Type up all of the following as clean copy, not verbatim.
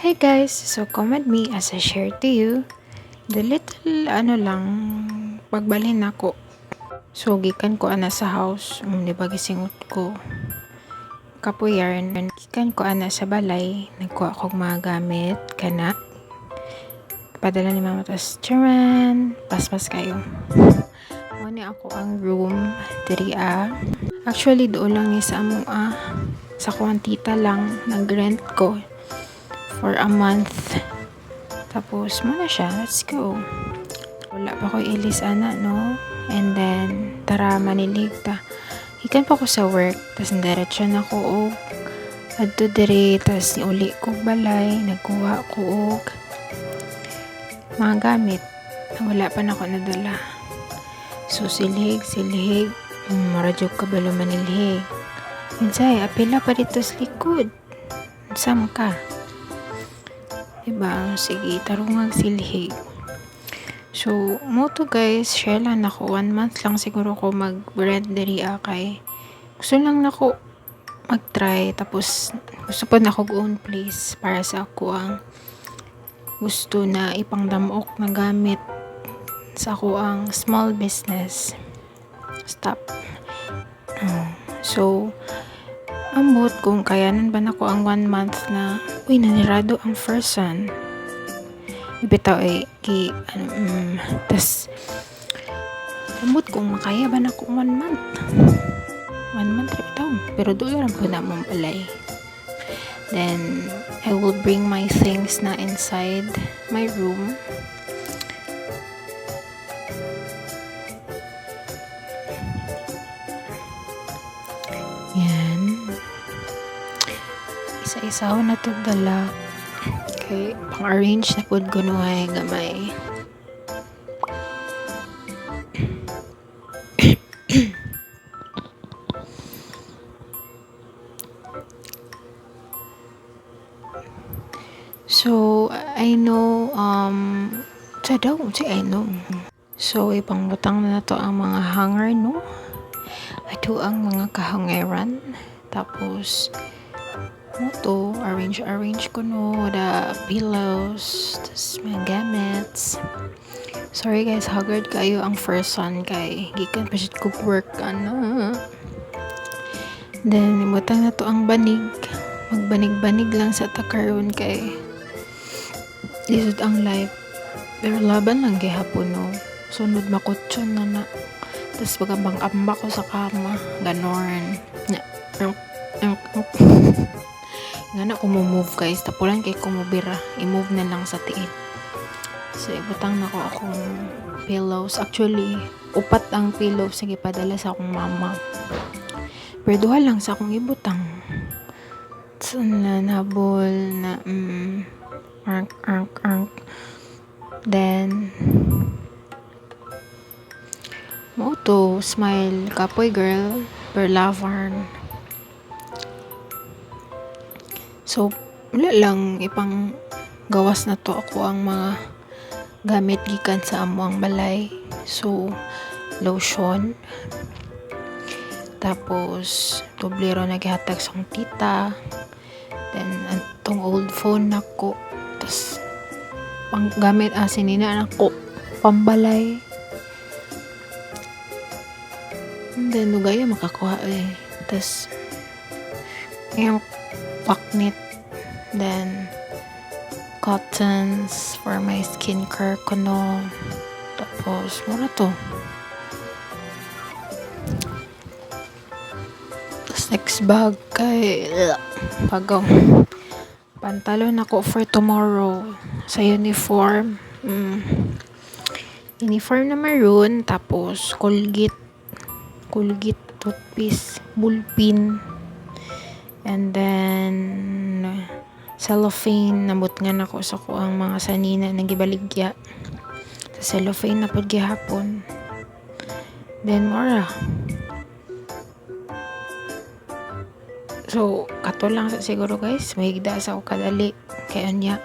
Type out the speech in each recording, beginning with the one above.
Hi guys, so come with me as I share to you the little pagbalhin nako. So gikan ko ana sa house, di ba gisingot ko kapuyaran, gikan ko ana sa balay, nagkuha kog mga gamit kana padala ni mama tas charan, paspas kayo. Muna ako ang room diri Actually doon lang ni sa amo sa kwantita lang nag-rent ko for a month. Tapos, muna siya. Let's go. Wala pa ko ilis ana, no? And then, tara, manilig ta. Ikan pa ko sa work. Tapos, diretso na ko og adto diri. Tapos, uli ko balay. Nagkuha ko og mga gamit. Wala pa na ko nadala. So, silhig. Maradyo ka balo manilhig. Minsay, apila pa dito sa likod. Sam ka. Diba? Sige, tarungag silhig. So, mo to guys, share lang ako. 1 month lang siguro ko mag-rent diri kay gusto lang nako mag-try. Tapos, gusto pa na ako own place para sa ako ang gusto na ipangdamok na gamit sa ako ang small business. Stop. So, ambot kung kayanan ba nako ang 1 month na nanirado ang first son. Ibitaw tas ambot kung makaya ba nako 1 month. 1 month ibitaw. Pero doon lang po na mong balay. Then, I will bring my things na inside my room. Yan. Isa-isa na to dala. Okay, pang-arrange na pod ko ay gamay. So, I know, I know. So, ipangbutang na to ang mga hanger, no? Ito ang mga kahangeran. Tapos, arrange ko no, the pillows, tas mga gamits. Sorry guys, haggard kayo ang first son kay gikan pa siya cook work Then, imutang na to ang banig. Magbanig-banig lang sa takaron kay lisod ang life. Pero laban lang gihapon no. Sunod makutsyon na. Tas pagambang-amba ko sa kama. Ganon. Nga na kumumove guys. Tapulan kay kumubira. I-move na lang sa tiid. So, ibutang na ko akong pillows. Actually, upat ang pillows na ipadala sa akong mama. Pero duha lang sa akong ibutang. So, nabol na Then, moto, smile, kapoy girl, perlavarn. So, wala lang ipang gawas na to ako ang mga gamit gikan sa amuang balay. So, lotion. Tapos, tublero na gihatag sa akong tita. Then, itong old phone nako. Tapos, pang gamit sinina nako. Pambalay. And then, lugaya makakuha Tapos, yung paknit. Then, cottons for my skincare ko no. Tapos, mura to. Tapos, next bag kay pagaw. Pantalon ako for tomorrow sa uniform. Uniform na maroon. Tapos, Colgate, toothpaste, bullpen. And then, cellophane, nabot nga nako sa ko ang mga sanina na gibaligya. Sa cellophane na pod gihapon. Then, mora. So, kato lang siguro guys. Mahigda sa ako kadali. Kaya niya,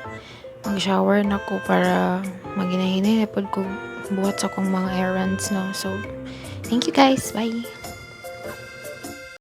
mag-shower na ko para maginahinay na pod ko buhat sa kong mga errands, no? So, thank you guys. Bye!